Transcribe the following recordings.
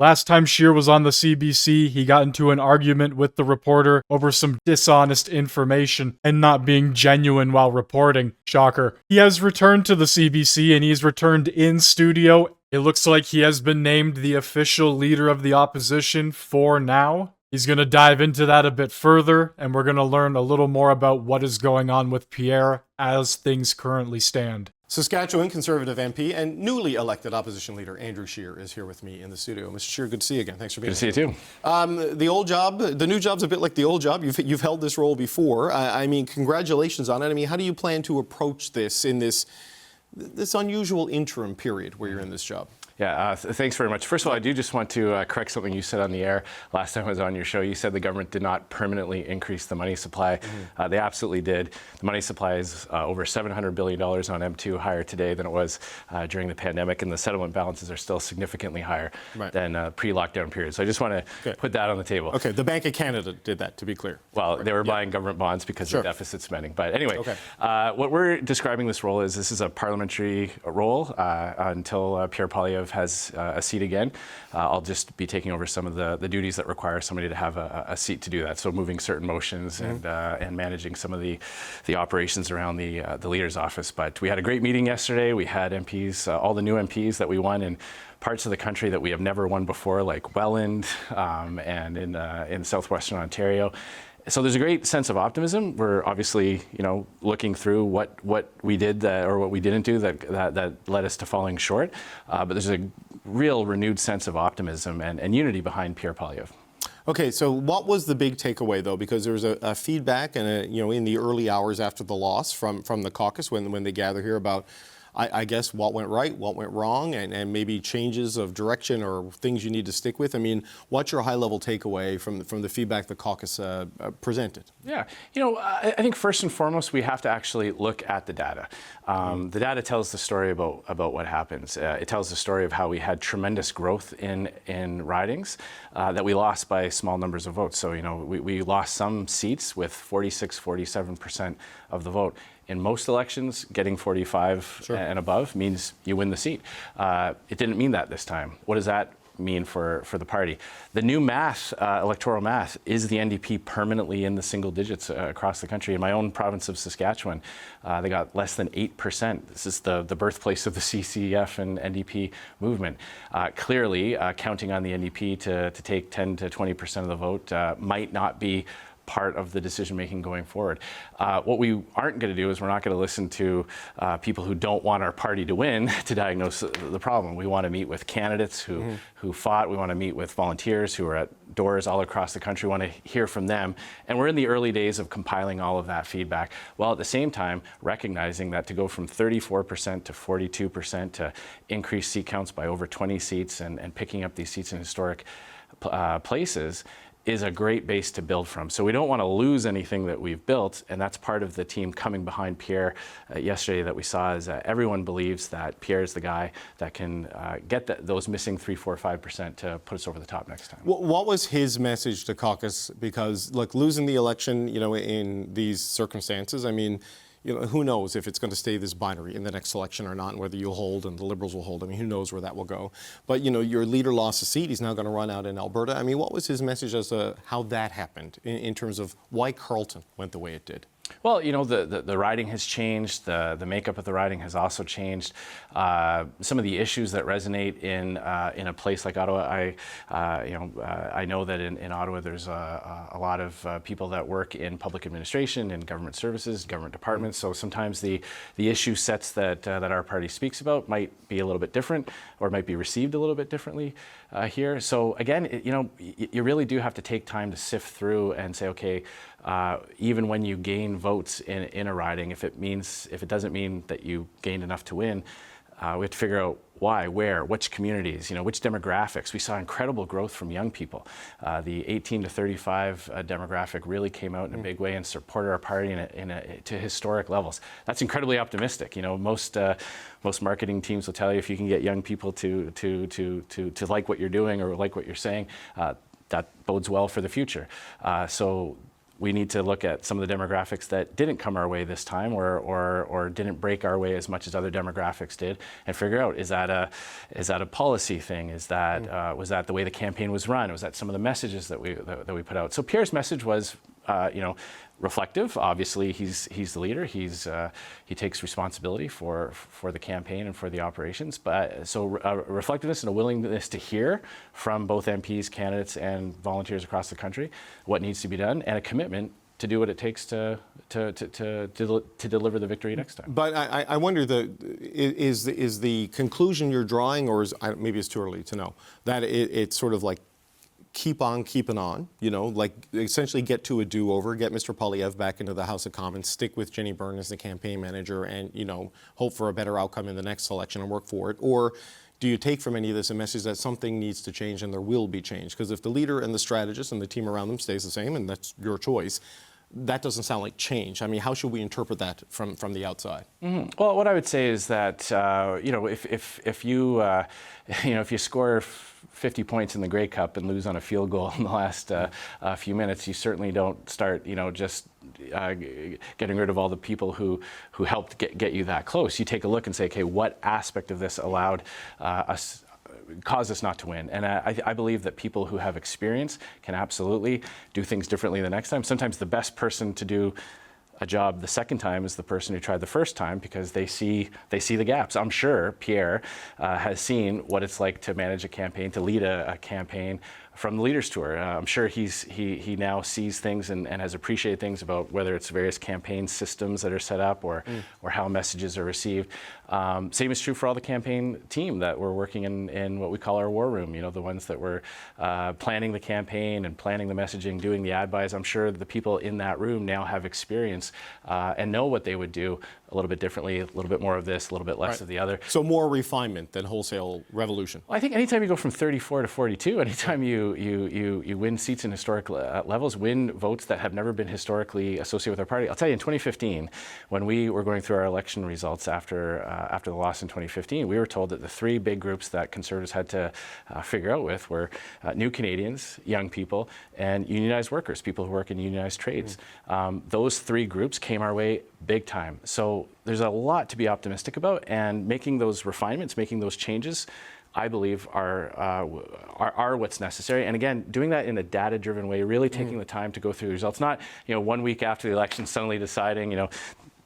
Last time Scheer was on the CBC, he got into an argument with the reporter over some dishonest information and not being genuine while reporting. Shocker. He has returned to the CBC and he's returned in studio. It looks like he has been named the official leader of the opposition for now. He's going to dive into that a bit further, and we're going to learn a little more about what is going on with Pierre as things currently stand. Saskatchewan Conservative MP and newly elected opposition leader Andrew Scheer is here with me in the studio. Mr. Scheer, good to see you again. Thanks for being here. Good to see you too. The old job, the new job's a bit like the old job. You've held this role before. I mean, congratulations on it. I mean, how do you plan to approach this in this unusual interim period where you're in this job? Yeah, thanks very much. First of all, I do just want to correct something you said on the air last time I was on your show. You said the government did not permanently increase the money supply. They absolutely did. The money supply is over $700 billion on M2, higher today than it was during the pandemic, and the settlement balances are still significantly higher than pre-lockdown period. So I just want to put that on the table. Okay, the Bank of Canada did that, to be clear. Well, they were buying government bonds because of deficit spending. But anyway, what we're describing this role is this is a parliamentary role until Pierre Poilievre has a seat again. I'll just be taking over some of the duties that require somebody to have a seat to do that. So moving certain motions and managing some of the operations around the leader's office. But we had a great meeting yesterday. We had MPs, all the new MPs that we won in parts of the country that we have never won before, like Welland and in southwestern Ontario. So there's a great sense of optimism. We're obviously, looking through what we did or what we didn't do that led us to falling short. But there's a real renewed sense of optimism and unity behind Pierre Poilievre. Okay, so what was the big takeaway, though? Because there was a feedback and in the early hours after the loss from the caucus when they gather here about, I guess, what went right, what went wrong, and maybe changes of direction or things you need to stick with. I mean, what's your high-level takeaway from the feedback the caucus presented? Yeah, I think first and foremost, we have to actually look at the data. The data tells the story about what happens. It tells the story of how we had tremendous growth in ridings that we lost by small numbers of votes. So, we lost some seats with 46, 47% of the vote. In most elections, getting 45 and above means you win the seat. It didn't mean that this time. What does that mean for the party? The new math, electoral math, is the NDP permanently in the single digits across the country. In my own province of Saskatchewan, they got less than 8%. This is the birthplace of the CCF and NDP movement. Clearly, counting on the NDP to take 10 to 20% of the vote might not be part of the decision-making going forward. What we aren't going to do is we're not going to listen to people who don't want our party to win to diagnose the problem. We want to meet with candidates who fought. We want to meet with volunteers who are at doors all across the country. We want to hear from them. And we're in the early days of compiling all of that feedback, while at the same time recognizing that to go from 34% to 42% to increase seat counts by over 20 seats and picking up these seats in historic places is a great base to build from. So we don't want to lose anything that we've built, and that's part of the team coming behind Pierre yesterday that we saw is everyone believes that Pierre is the guy that can get those missing 3, 4, 5% to put us over the top next time. What was his message to caucus? Because, look, losing the election, in these circumstances, I mean, who knows if it's going to stay this binary in the next election or not, and whether you'll hold and the Liberals will hold. I mean, who knows where that will go. But, your leader lost a seat. He's now going to run out in Alberta. I mean, what was his message as to how that happened in terms of why Carleton went the way it did? Well, the riding has changed. The makeup of the riding has also changed. Some of the issues that resonate in a place like Ottawa, I know that in Ottawa there's a lot of people that work in public administration, in government services, government departments. So sometimes the issue sets that our party speaks about might be a little bit different, or might be received a little bit differently here. So again, you really do have to take time to sift through and say, okay, even when you gain votes in a riding, if it doesn't mean that you gained enough to win, we have to figure out why, where, which communities, which demographics. We saw incredible growth from young people. The 18 to 35 demographic really came out in a big way and supported our party to historic levels. That's incredibly optimistic. Most marketing teams will tell you if you can get young people to like what you're doing or like what you're saying, that bodes well for the future. So we need to look at some of the demographics that didn't come our way this time, or didn't break our way as much as other demographics did, and figure out, is that a policy thing? Is that was that the way the campaign was run? Was that some of the messages that we put out? So Pierre's message was, reflective. Obviously, he's the leader. He takes responsibility for the campaign and for the operations. But so reflectiveness and a willingness to hear from both MPs, candidates, and volunteers across the country what needs to be done, and a commitment to do what it takes to deliver the victory next time. But I wonder, is the conclusion you're drawing, or maybe it's too early to know, that it's sort of like keep on keeping on, like essentially get to a do-over, get Mr. Poilievre back into the House of Commons, stick with Jenny Byrne as the campaign manager, and hope for a better outcome in the next election and work for it? Or do you take from any of this a message that something needs to change and there will be change? Because if the leader and the strategist and the team around them stays the same, and that's your choice, that doesn't sound like change. I mean, how should we interpret that from the outside? Mm-hmm. Well, what I would say is that if you score 50 points in the Grey Cup and lose on a field goal in the last few minutes, you certainly don't start just getting rid of all the people who helped get you that close. You take a look and say, okay, what aspect of this caused us not to win? And I believe that people who have experience can absolutely do things differently the next time. Sometimes the best person to do a job the second time is the person who tried the first time, because they see the gaps. I'm sure Pierre has seen what it's like to manage a campaign, to lead a campaign from the Leaders Tour. I'm sure he now sees things and has appreciated things about whether it's various campaign systems that are set up or how messages are received. Same is true for all the campaign team that we're working in what we call our war room, the ones that were planning the campaign and planning the messaging, doing the ad buys. I'm sure the people in that room now have experience and know what they would do a little bit differently, a little bit more of this, a little bit less of the other. So more refinement than wholesale revolution. Well, I think anytime you go from 34 to 42, anytime you win seats in historic levels, win votes that have never been historically associated with our party. I'll tell you, in 2015, when we were going through our election results after the loss in 2015, we were told that the three big groups that Conservatives had to figure out with were New Canadians, young people, and unionized workers, people who work in unionized trades. Those three groups came our way big time. So there's a lot to be optimistic about, and making those refinements, making those changes, I believe are what's necessary. And again, doing that in a data-driven way, really taking the time to go through the results, not 1 week after the election suddenly deciding,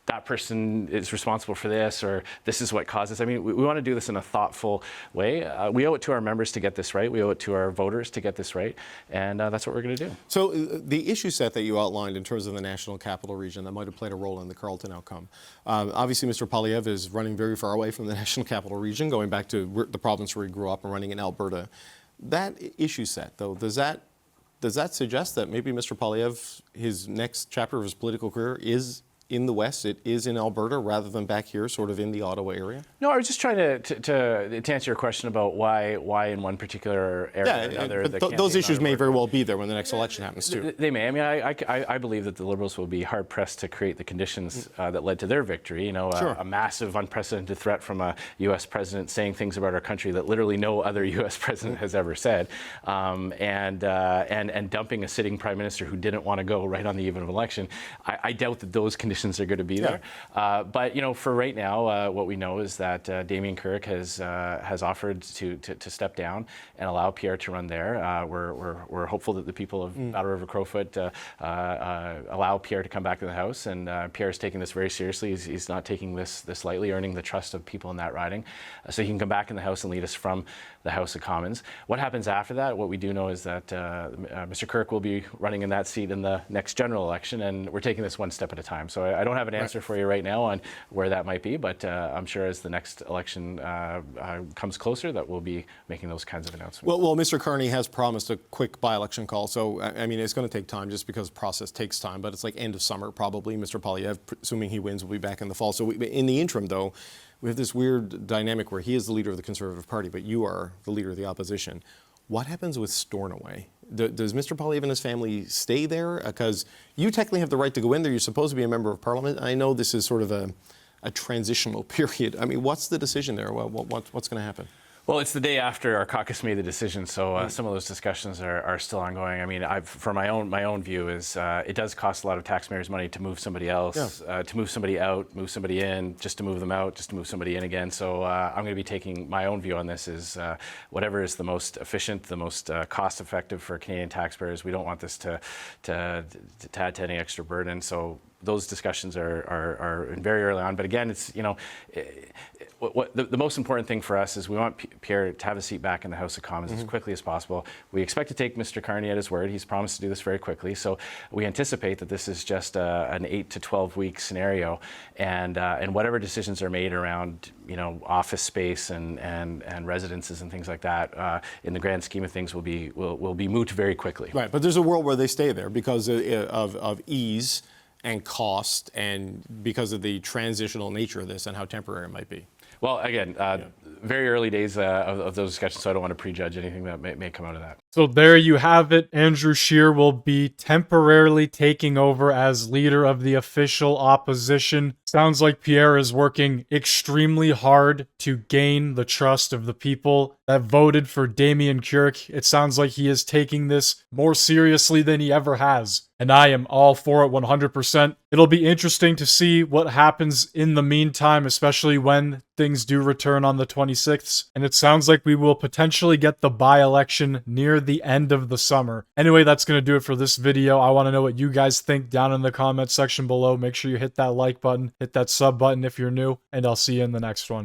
that person is responsible for this, or this is what caused this. I mean, we want to do this in a thoughtful way. We owe it to our members to get this right. We owe it to our voters to get this right. And that's what we're going to do. So the issue set that you outlined in terms of the National Capital Region that might have played a role in the Carleton outcome. Obviously, Mr. Poilievre is running very far away from the National Capital Region, going back to the province where he grew up and running in Alberta. That issue set, though, does that suggest that maybe Mr. Poilievre, his next chapter of his political career is in the West, it is in Alberta, rather than back here, sort of in the Ottawa area? No, I was just trying to answer your question about why in one particular area or another. But those issues may very well be there when the next election happens too. They may. I mean, I believe that the Liberals will be hard pressed to create the conditions that led to their victory. A massive, unprecedented threat from a U.S. president saying things about our country that literally no other U.S. president has ever said, and dumping a sitting prime minister who didn't want to go right on the eve of an election. I doubt that those conditions are going to be there. But for right now, what we know is that Damien Carrick has offered to step down and allow Pierre to run there. We're hopeful that the people of Battle River Crowfoot allow Pierre to come back to the House, and Pierre is taking this very seriously. He's not taking this lightly, earning the trust of people in that riding, so he can come back in the House and lead us from the House of Commons. What happens after that? What we do know is that Mr. Kirk will be running in that seat in the next general election, and we're taking this one step at a time. So I don't have an answer for you right now on where that might be, but I'm sure as the next election comes closer that we'll be making those kinds of announcements. Well, Mr. Carney has promised a quick by-election call, so I mean, it's going to take time just because the process takes time, but it's like end of summer probably. Mr. Poilievre, assuming he wins, will be back in the fall. So in the interim, though, we have this weird dynamic where he is the leader of the Conservative Party, but you are the leader of the opposition. What happens with Stornoway? Does Mr. Poilievre and his family stay there? Because you technically have the right to go in there. You're supposed to be a member of Parliament. I know this is sort of a transitional period. I mean, what's the decision there? What's going to happen? Well, it's the day after our caucus made the decision, so some of those discussions are still ongoing. I mean, for my own view is it does cost a lot of taxpayers' money to move somebody else, to move somebody out, move somebody in, just to move them out, just to move somebody in again. So I'm going to be taking my own view on this is whatever is the most efficient, the most cost-effective for Canadian taxpayers. We don't want this to add to any extra burden. So those discussions are very early on. But again, it's, you know, the most important thing for us is we want Pierre to have a seat back in the House of Commons as quickly as possible. We expect to take Mr. Carney at his word. He's promised to do this very quickly. So we anticipate that this is just an 8 to 12 week scenario, and whatever decisions are made around, you know, office space and residences and things like that, in the grand scheme of things, will be moved very quickly. Right, but there's a world where they stay there because of ease and cost, and because of the transitional nature of this and how temporary it might be. Well, again, very early days of those discussions, so I don't want to prejudge anything that may come out of that. So there you have it. Andrew Scheer will be temporarily taking over as leader of the official opposition. Sounds like Pierre is working extremely hard to gain the trust of the people that voted for Damien Keurig. It sounds like he is taking this more seriously than he ever has. And I am all for it 100%. It'll be interesting to see what happens in the meantime, especially when things do return on the 26th. And it sounds like we will potentially get the by-election near the end of the summer. Anyway, that's going to do it for this video. I want to know what you guys think down in the comment section below. Make sure you hit that like button, hit that sub button if you're new, and I'll see you in the next one.